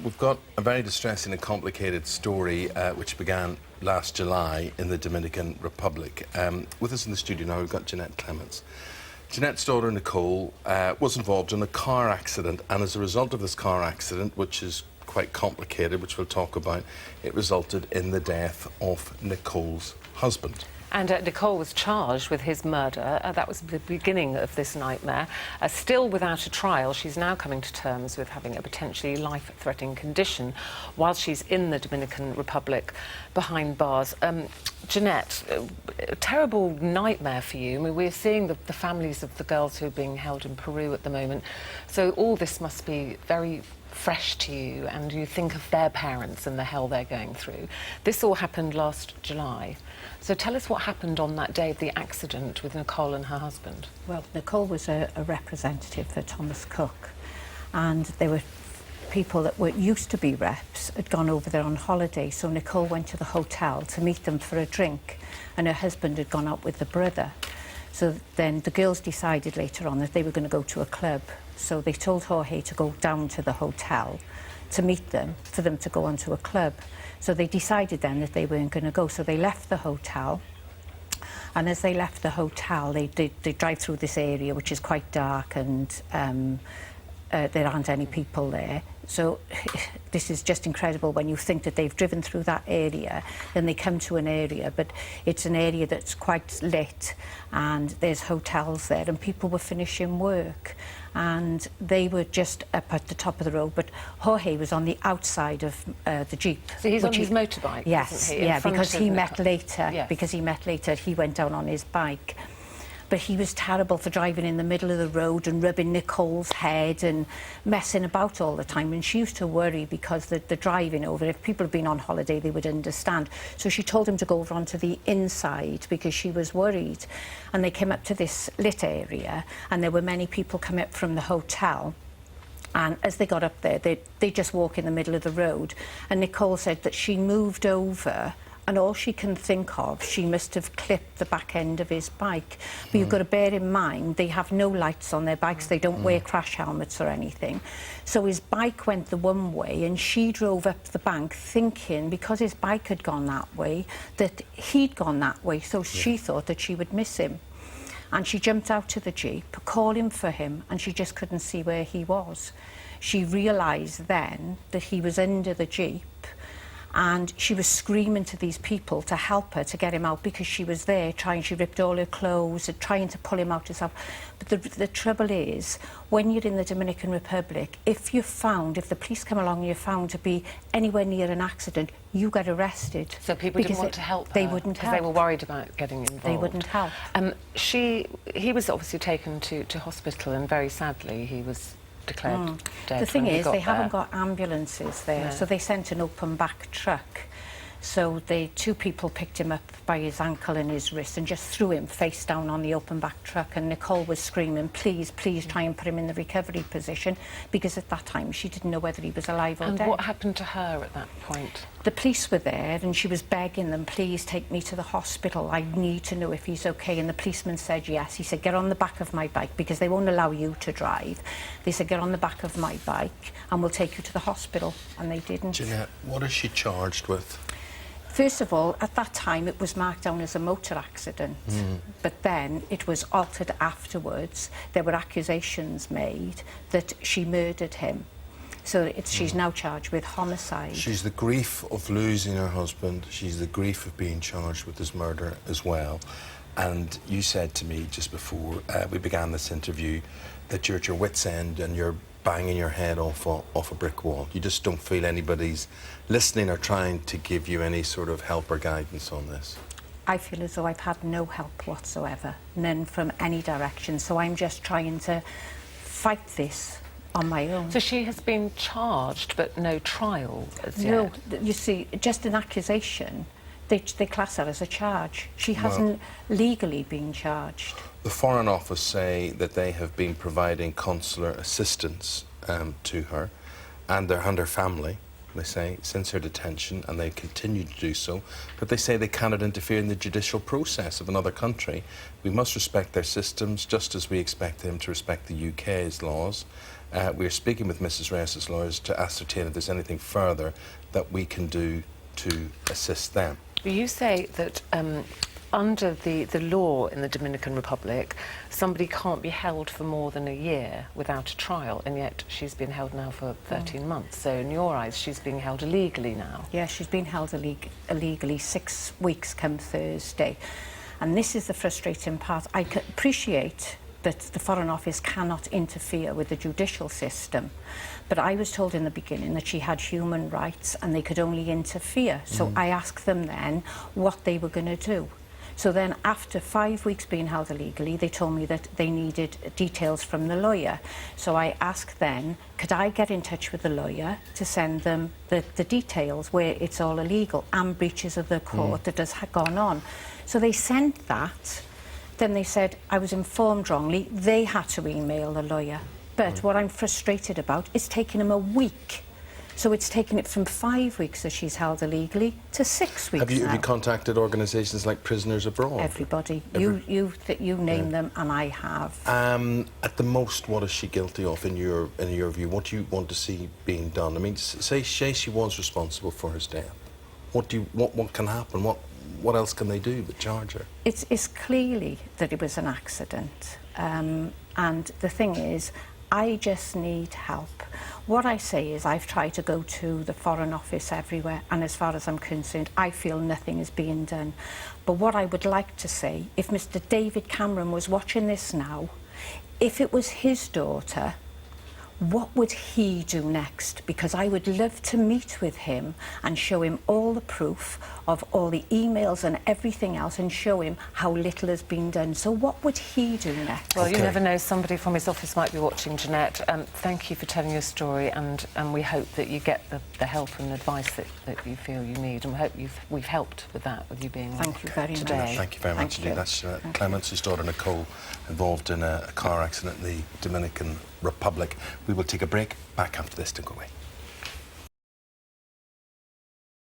We've got a very distressing and complicated story which began last July in the Dominican Republic. With us in the studio now, we've got Jeanette Clements. Jeanette's daughter, Nicole, was involved in a car accident, and as a result of this car accident, which is quite complicated, which we'll talk about, it resulted in the death of Nicole's husband. And Nicole was charged with his murder. That was the beginning of this nightmare. Still without a trial, she's now coming to terms with having a potentially life-threatening condition while she's in the Dominican Republic behind bars. Jeanette, a terrible nightmare for you. I mean, we're seeing the families of the girls who are being held in Peru at the moment. So all this must be very fresh to you, and you think of their parents and the hell they're going through. This all happened last July. So tell us what happened on that day of the accident with Nicole and her husband. Well, Nicole was a representative for Thomas Cook, and there were people that were used to be reps had gone over there on holiday, so Nicole went to the hotel to meet them for a drink, and her husband had gone out with the brother. So then the girls decided later on that they were going to go to a club. So they told Jorge to go down to the hotel to meet them, for them to go on to a club. So they decided then that they weren't going to go. So they left the hotel. And as they left the hotel, they drive through this area, which is quite dark, and there aren't any people there. So this is just incredible when you think that they've driven through that area, then they come to an area, but it's an area that's quite lit, and there's hotels there, and people were finishing work, and they were just up at the top of the road, but Jorge was on the outside of the Jeep. So he's on his motorbike, yes, isn't he? Yeah, because he met later. Yes. Because he met later, he went down on his bike. But he was terrible for driving in the middle of the road and rubbing Nicole's head and messing about all the time. And she used to worry because the driving over, if people had been on holiday, they would understand. So she told him to go over onto the inside because she was worried. And they came up to this lit area, and there were many people coming up from the hotel. And as they got up there, they just walk in the middle of the road. And Nicole said that she moved over, and all she can think of, she must have clipped the back end of his bike. But you've got to bear in mind, they have no lights on their bikes, they don't wear crash helmets or anything. So his bike went the one way, and she drove up the bank thinking, because his bike had gone that way, that he'd gone that way, so she thought that she would miss him. And she jumped out of the Jeep, calling for him, and she just couldn't see where he was. She realised then that he was under the Jeep, and she was screaming to these people to help her to get him out, because she was there trying, she ripped all her clothes and trying to pull him out herself. But the trouble is, when you're in the Dominican Republic, if the police come along and you're found to be anywhere near an accident, you get arrested. So people didn't want to help her? They wouldn't help. Because they were worried about getting involved. They wouldn't help. He was obviously taken to hospital, and very sadly he was declared dead. The thing is, they there. haven't got ambulances there, so they sent an open back truck. So two people picked him up by his ankle and his wrist and just threw him face down on the open back truck, and Nicole was screaming, please, please try and put him in the recovery position, because at that time she didn't know whether he was alive or dead. And what happened to her at that point? The police were there, and she was begging them, please take me to the hospital, I need to know if he's okay. And the policeman said yes. He said, get on the back of my bike, because they won't allow you to drive. They said, get on the back of my bike and we'll take you to the hospital, and they didn't. Jeanette, what is she charged with? First of all, at that time it was marked down as a motor accident, but then it was altered afterwards. There were accusations made that she murdered him. So she's now charged with homicide. She's the grief of losing her husband. She's the grief of being charged with his murder as well. And you said to me just before we began this interview that you're at your wit's end and you're banging your head off a brick wall. You just don't feel anybody's listening or trying to give you any sort of help or guidance on this. I feel as though I've had no help whatsoever, none from any direction. So I'm just trying to fight this on my own. So she has been charged, but no trial as yet? No, you see, just an accusation. They class her as a charge. She hasn't legally been charged. The Foreign Office say that they have been providing consular assistance to her and her family, they say, since her detention, and they continue to do so. But they say they cannot interfere in the judicial process of another country. We must respect their systems just as we expect them to respect the UK's laws. We're speaking with Mrs. Reyes' lawyers to ascertain if there's anything further that we can do to assist them. You say that under the law in the Dominican Republic, somebody can't be held for more than a year without a trial, and yet she's been held now for 13 months. So in your eyes, she's being held illegally now. Yeah, she's been held illegally 6 weeks come Thursday. And this is the frustrating part. I appreciate that the Foreign Office cannot interfere with the judicial system. But I was told in the beginning that she had human rights and they could only interfere. So I asked them then what they were going to do. So then after 5 weeks being held illegally, they told me that they needed details from the lawyer. So I asked then, could I get in touch with the lawyer to send them the details where it's all illegal and breaches of the court that has gone on. So they sent that. Then they said I was informed wrongly. They had to email the lawyer. But what I'm frustrated about is taking them a week. So it's taken it from 5 weeks that she's held illegally to 6 weeks Have you now. contacted organisations like Prisoners Abroad? Everybody. You name them, and I have. At the most, what is she guilty of in your view? What do you want to see being done? I mean, say she was responsible for his death. What can happen? What else can they do but charge her? It's clearly that it was an accident. And the thing is, I just need help. What I say is I've tried to go to the Foreign Office everywhere, and as far as I'm concerned, I feel nothing is being done. But what I would like to say, if Mr. David Cameron was watching this now, if it was his daughter, what would he do next? Because I would love to meet with him and show him all the proof of all the emails and everything else and show him how little has been done. So what would he do next? Well, you never know, somebody from his office might be watching, Jeanette. Thank you for telling your story, and we hope that you get the help and advice that you feel you need, and we hope we've helped with that, with you being Thank you very today. much. Thank you very much indeed. That's Clements, whose daughter Nicole, involved in a car accident in the Dominican Republic. We will take a break. Back after this, don't go away.